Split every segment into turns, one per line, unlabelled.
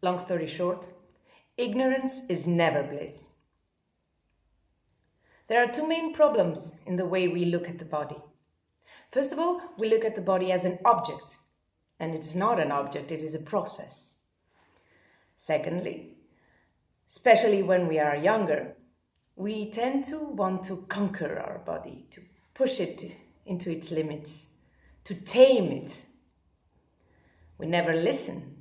Long story short, ignorance is never bliss. There are two main problems in the way we look at the body. First of all, we look at the body as an object, and it's not an object, it is a process. Secondly, especially when we are younger, we tend to want to conquer our body, to push it into its limits, to tame it. We never listen.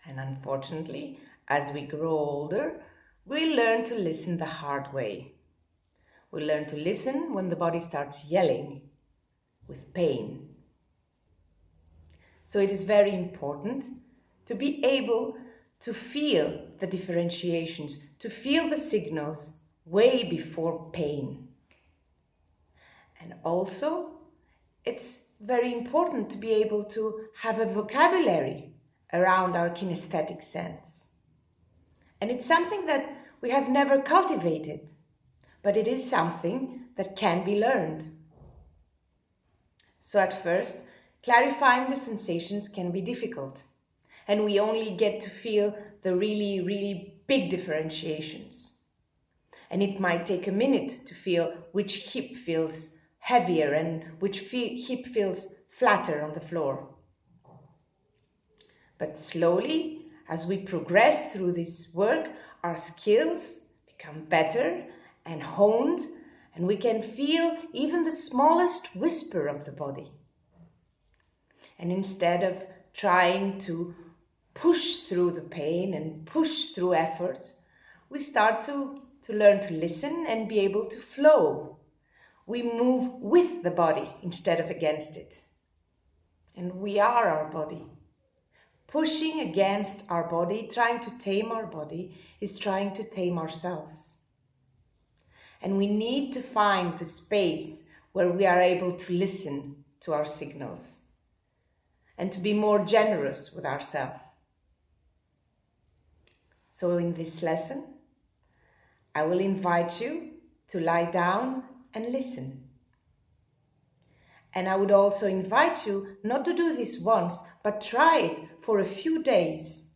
And unfortunately, as we grow older, we learn to listen the hard way. We learn to listen when the body starts yelling with pain. So it is very important to be able to feel the differentiations, to feel the signals way before pain. And also, it's very important to be able to have a vocabulary around our kinesthetic sense. And it's something that we have never cultivated, but it is something that can be learned. So at first, clarifying the sensations can be difficult, and we only get to feel the really big differentiations. And it might take a minute to feel which hip feels heavier and which hip feels flatter on the floor. But slowly, as we progress through this work, our skills become better and honed, and we can feel even the smallest whisper of the body. And instead of trying to push through the pain and push through effort, we start to learn to listen and be able to flow. We move with the body instead of against it. And we are our body. Pushing against our body, trying to tame our body, is trying to tame ourselves. And we need to find the space where we are able to listen to our signals and to be more generous with ourselves. So in this lesson, I will invite you to lie down and listen. And I would also invite you not to do this once, but try it for a few days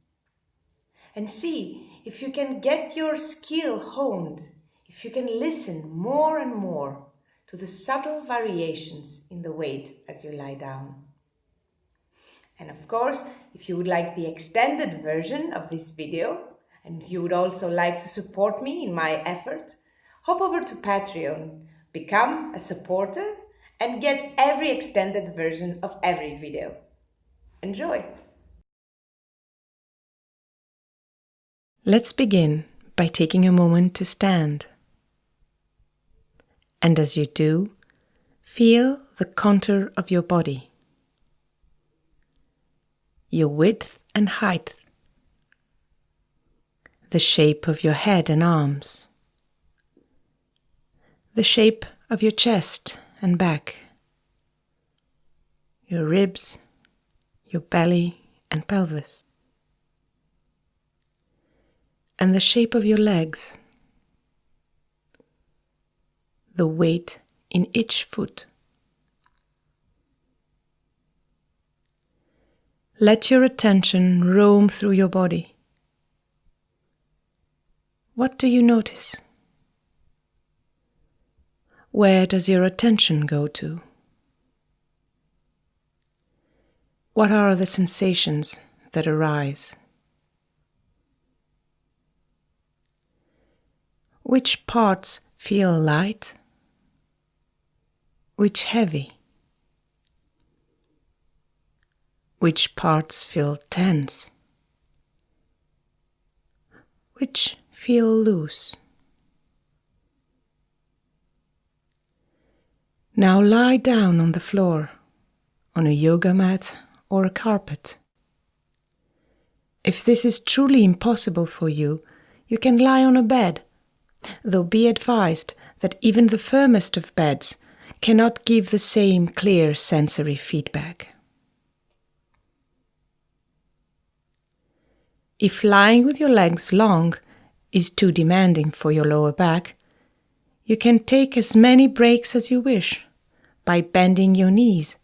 and see if you can get your skill honed, if you can listen more and more to the subtle variations in the weight as you lie down. And of course, if you would like the extended version of this video, and you would also like to support me in my effort, hop over to Patreon, become a supporter, and get every extended version of every video. Enjoy!
Let's begin by taking a moment to stand. And as you do, feel the contour of your body, your width and height, the shape of your head and arms, the shape of your chest and back, your ribs, your belly and pelvis, and the shape of your legs, the weight in each foot. Let your attention roam through your body. What do you notice? Where does your attention go to? What are the sensations that arise? Which parts feel light? Which heavy? Which parts feel tense? Which feel loose? Now lie down on the floor, on a yoga mat or a carpet. If this is truly impossible for you, you can lie on a bed, though be advised that even the firmest of beds cannot give the same clear sensory feedback. If lying with your legs long is too demanding for your lower back, you can take as many breaks as you wish by bending your knees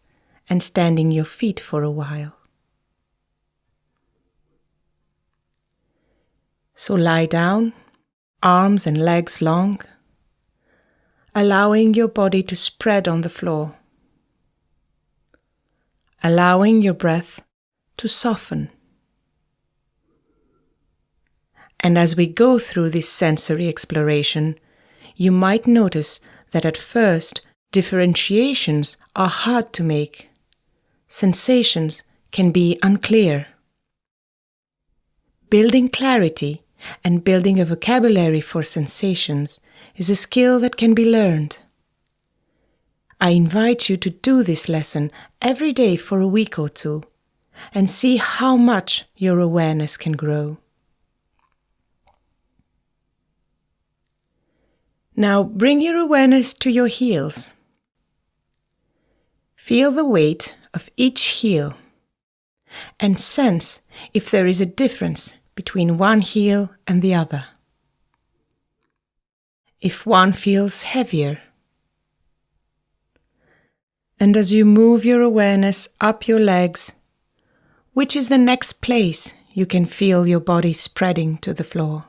and standing your feet for a while. So lie down, arms and legs long, allowing your body to spread on the floor, allowing your breath to soften. And as we go through this sensory exploration, you might notice that at first differentiations are hard to make. Sensations can be unclear. Building clarity and building a vocabulary for sensations is a skill that can be learned. I invite you to do this lesson every day for a week or two and see how much your awareness can grow. Now bring your awareness to your heels. Feel the weight of each heel and sense if there is a difference between one heel and the other. If one feels heavier. And as you move your awareness up your legs, which is the next place you can feel your body spreading to the floor?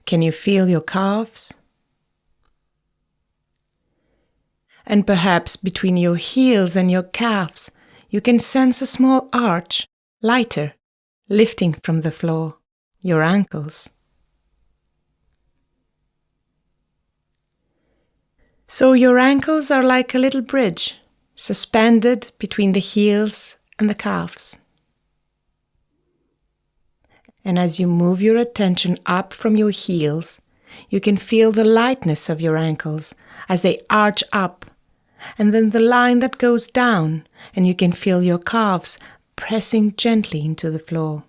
Can you feel your calves? And perhaps between your heels and your calves, you can sense a small arch, lighter, lifting from the floor, your ankles. So your ankles are like a little bridge, suspended between the heels and the calves. And as you move your attention up from your heels, you can feel the lightness of your ankles as they arch up, and then the line that goes down, and you can feel your calves pressing gently into the floor.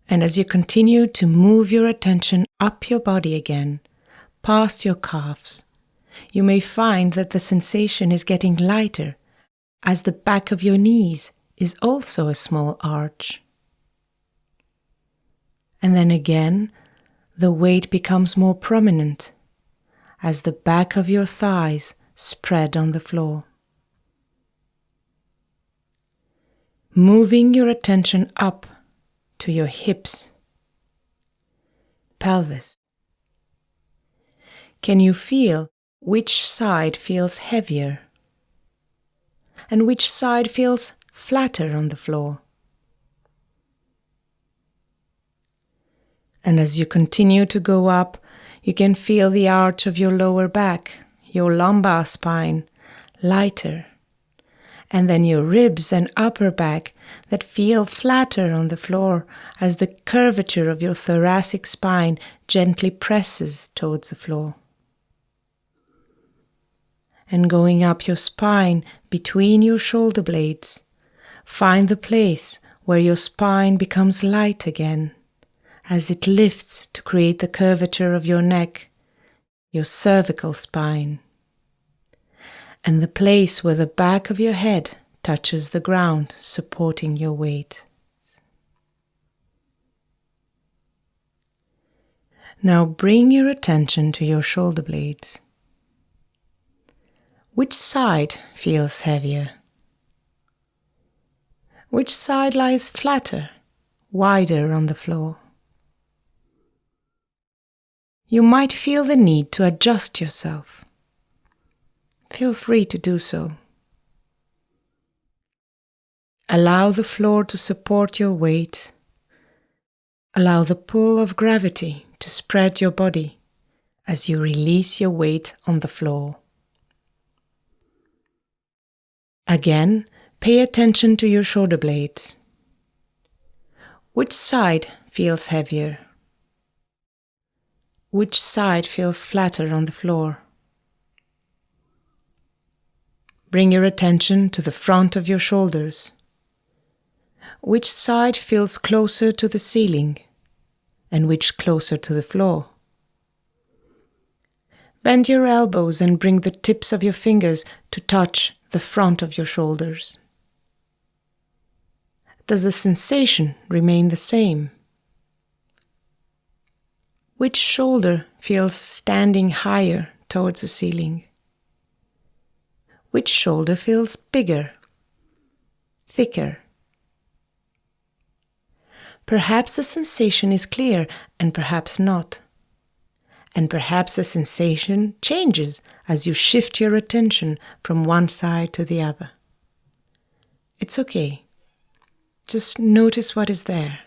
And as you continue to move your attention up your body again, past your calves, you may find that the sensation is getting lighter, as the back of your knees is also a small arch. And then again, the weight becomes more prominent as the back of your thighs spread on the floor. Moving your attention up to your hips, pelvis. Can you feel which side feels heavier and which side feels flatter on the floor? And as you continue to go up, you can feel the arch of your lower back, your lumbar spine, lighter. And then your ribs and upper back that feel flatter on the floor as the curvature of your thoracic spine gently presses towards the floor. And going up your spine between your shoulder blades, find the place where your spine becomes light again, as it lifts to create the curvature of your neck, your cervical spine, and the place where the back of your head touches the ground, supporting your weight. Now bring your attention to your shoulder blades. Which side feels heavier? Which side lies flatter, wider on the floor? You might feel the need to adjust yourself. Feel free to do so. Allow the floor to support your weight. Allow the pull of gravity to spread your body as you release your weight on the floor. Again, pay attention to your shoulder blades. Which side feels heavier? Which side feels flatter on the floor? Bring your attention to the front of your shoulders. Which side feels closer to the ceiling and which closer to the floor? Bend your elbows and bring the tips of your fingers to touch the front of your shoulders. Does the sensation remain the same? Which shoulder feels standing higher towards the ceiling? Which shoulder feels bigger, thicker? Perhaps the sensation is clear and perhaps not. And perhaps the sensation changes as you shift your attention from one side to the other. It's okay. Just notice what is there.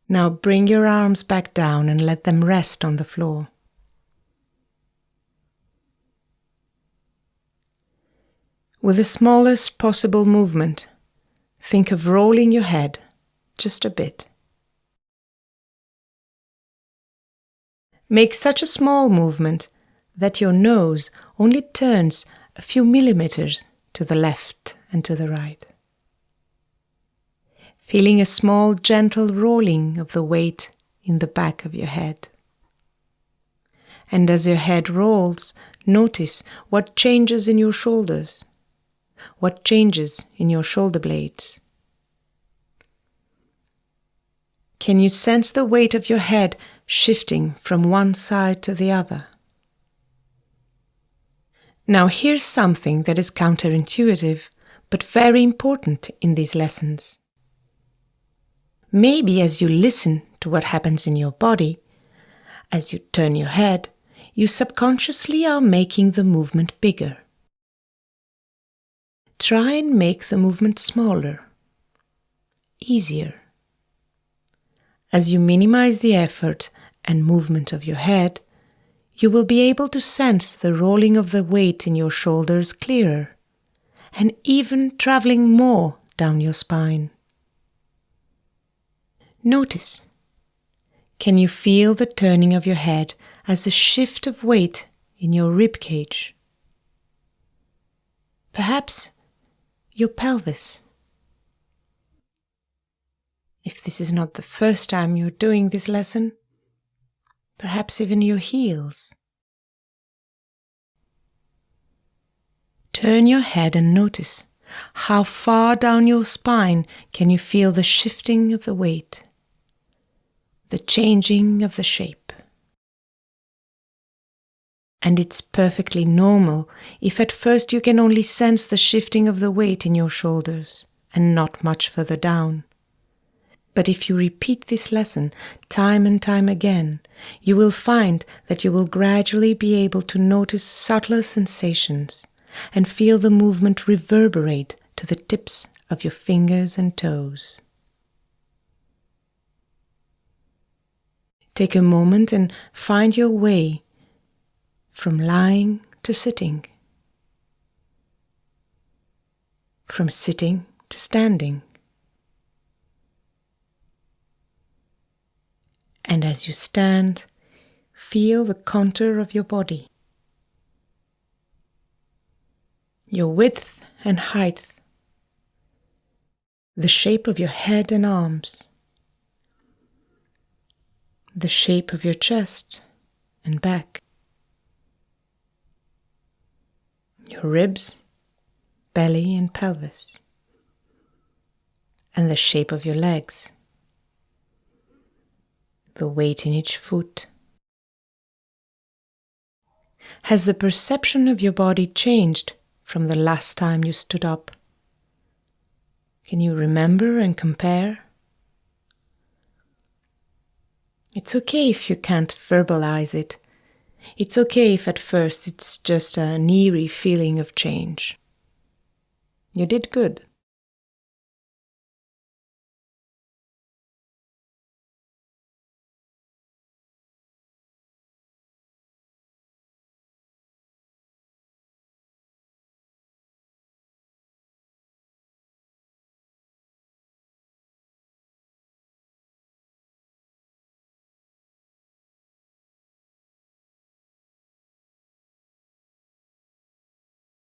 Now bring your arms back down and let them rest on the floor. With the smallest possible movement, think of rolling your head just a bit. Make such a small movement that your nose only turns a few millimeters to the left and to the right. Feeling a small gentle rolling of the weight in the back of your head. And as your head rolls, notice what changes in your shoulders, what changes in your shoulder blades. Can you sense the weight of your head shifting from one side to the other? Now here's something that is counterintuitive, but very important in these lessons. Maybe as you listen to what happens in your body, as you turn your head, you subconsciously are making the movement bigger. Try and make the movement smaller, easier. As you minimize the effort and movement of your head, you will be able to sense the rolling of the weight in your shoulders clearer, and even traveling more down your spine. Notice. Can you feel the turning of your head as a shift of weight in your rib cage? Perhaps your pelvis. If this is not the first time you're doing this lesson, perhaps even your heels. Turn your head and notice how far down your spine can you feel the shifting of the weight, the changing of the shape. And it's perfectly normal if at first you can only sense the shifting of the weight in your shoulders and not much further down. But if you repeat this lesson time and time again, you will find that you will gradually be able to notice subtler sensations and feel the movement reverberate to the tips of your fingers and toes. Take a moment and find your way from lying to sitting, from sitting to standing. And as you stand, feel the contour of your body, your width and height, the shape of your head and arms, the shape of your chest and back, your ribs, belly and pelvis, and the shape of your legs, the weight in each foot. Has the perception of your body changed from the last time you stood up? Can you remember and compare? It's okay if you can't verbalize it. It's okay if at first it's just an eerie feeling of change. You did good.